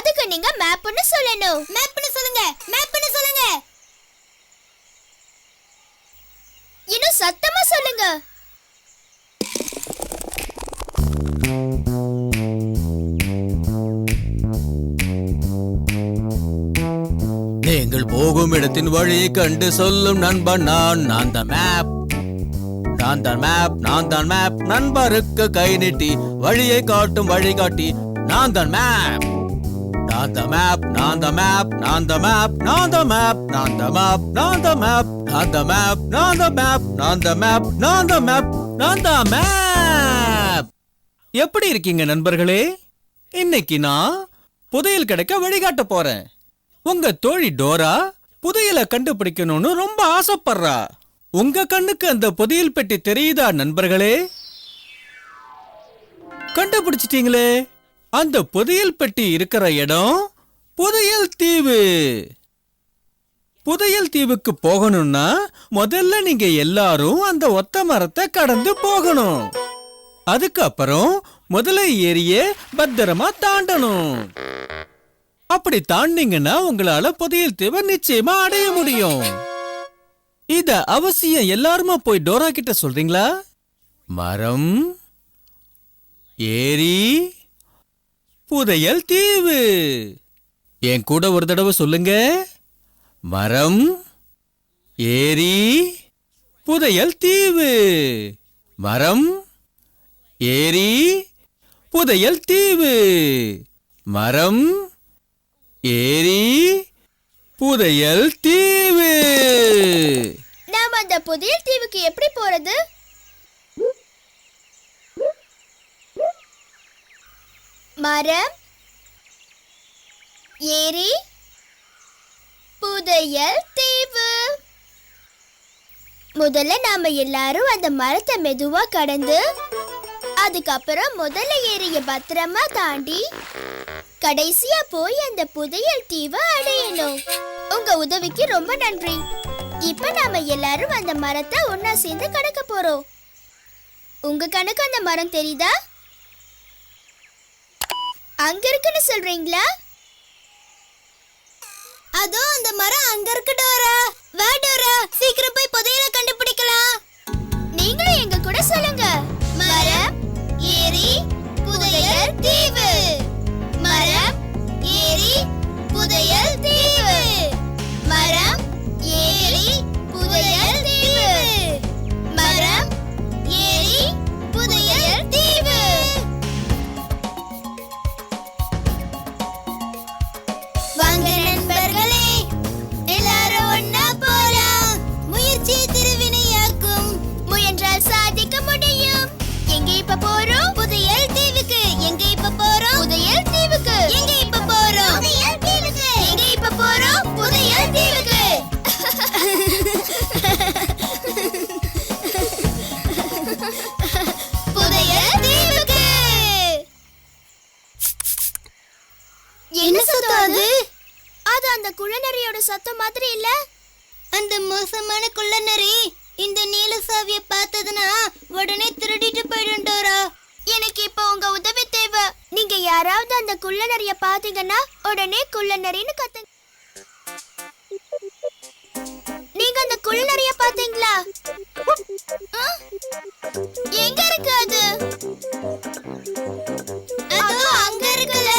அதுக்கு நீங்க மேப்னு சொல்லணும். மேப்னு சொல்லுங்க, மேப்னு சொல்லுங்க. இன்னும் சத்தமா சொல்லுங்க. நீங்கள் போகும் இடத்தின் வழி கண்டு சொல்லும் நண்பன் நான் தான் மேப். நான் தான் மேப், நான் தான் மேப். நண்பருக்கு கை நீட்டி வழியை காட்டும் வழிகாட்டி நான் தான் மேப். நான் தான் மேப், நான் தான் மேப், நான் தான் மேப், நான் தான் மேப், நான் தான் மேப், நான் தான் மேப், நான் தான் மேப், நான் தான் மேப், நான் தான் மேப், நான் தான் மேப், நான் தான் மேப். எப்படி இருக்கீங்க நண்பர்களே? இன்னைக்கு நான் புதையல் கிடைக்க வழிகாட்ட போறேன். உங்க தோழி டோரா புதையலை கண்டுபிடிக்கணும்னு ரொம்ப ஆசைப்படுறா. உங்க கண்ணுக்கு அந்த புதையல் பெட்டி தெரியுதா நண்பர்களே? கண்டுபிடிச்சிட்டீங்களே. அந்த புதையல் பெட்டி இருக்கிற இடம் புதையல் தீவு. புதையல் தீவுக்கு போகணும்னா முதல்ல நீங்க எல்லாரும் அந்த ஒத்த மரத்தை கடந்து போகணும். அதுக்கப்புறம் முதலை ஏரிய பத்திரமா தாண்டணும். அப்படி தாண்டிங்கன்னா உங்களால புதையல் தீவை நிச்சயமா அடைய முடியும். இத அவசியம் எல்லாருமா போய் டோரா கிட்ட சொல்றீங்களா? மரம், ஏரி, புதையல் தீவு. என் கூட ஒரு தடவை சொல்லுங்க. மரம், ஏரி, புதையல் தீவு. மரம், ஏரி, புதையல் தீவு. மரம், ஏரி, புதையல் தீவு. நாம அந்த புதையல் தீவுக்கு எப்படி போறது? மரம், ஏரி, புதையல் தீவு. முதல்ல நாம எல்லாரும் அந்த மரத்தை மெதுவா கடந்து அதுக்கப்புறம் முதல்ல ஏரிய பத்திரமா தாண்டி கடைசியா போய் அந்த புதையல் தீவை அடையணும். உங்க உதவிக்கு ரொம்ப நன்றி. இப்ப நாம எல்லாரும் அந்த மரத்தை ஒன்னா சேர்ந்து கடக்க போறோம். உங்க கணக்கு அந்த மரம் தெரியுதா? அங்க இருக்குன்னு சொல்றீங்களா? அதோ அந்த மரம் அங்க இருக்கு டோரா. வா டோரா, சீக்கிரம் போய் புதையலை கண்டுபிடிக்கலாம். நீங்களும் எங்க கூட சொல்லுங்க. மரம், ஏரி, புதையல் தீவு. மரம், ஏரி, புதையல் தீவு. மரம், ஏரி, புதையல் தீவு. மரம், ஏரி, புதையல் தீவு. வாங்க நண்பர்களே, எல்லாரும் ஒண்ணா போலாம். முயற்சி திருவினையாக்கும். முயன்றால் சாதிக்க முடியும். எங்க இப்ப போறோம்? புதையல் தீவுக்கு. எங்க இப்ப போறோம்? புதையல் தீவுக்கு. எங்க இப்ப போறோம்? புதையல் தீவுக்கு. எங்க இப்ப போறோம்? புதையல் தீவுக்கு. புதையல் தீவுக்கு. என்ன சத்தம் அது? அது அந்த குள்ளநரியோட சத்தம் மாதிரி இல்ல? அந்த மோசமான குள்ளநரி இந்த நீல சாவியை பார்த்ததுனா உடனே திருடிட்டு போயிடும் டோரா. எனக்கு இப்ப உங்க உதவி தேவை. நீங்க யாராவது அந்த குள்ளநரிய பாத்தீங்கன்னா உடனே குள்ளநரின்னு கத்துங்க. நீங்க அந்த குள்ளநரிய பாத்தீங்களா? எங்க இருக்கு அது? அதோ அங்க இருக்குல.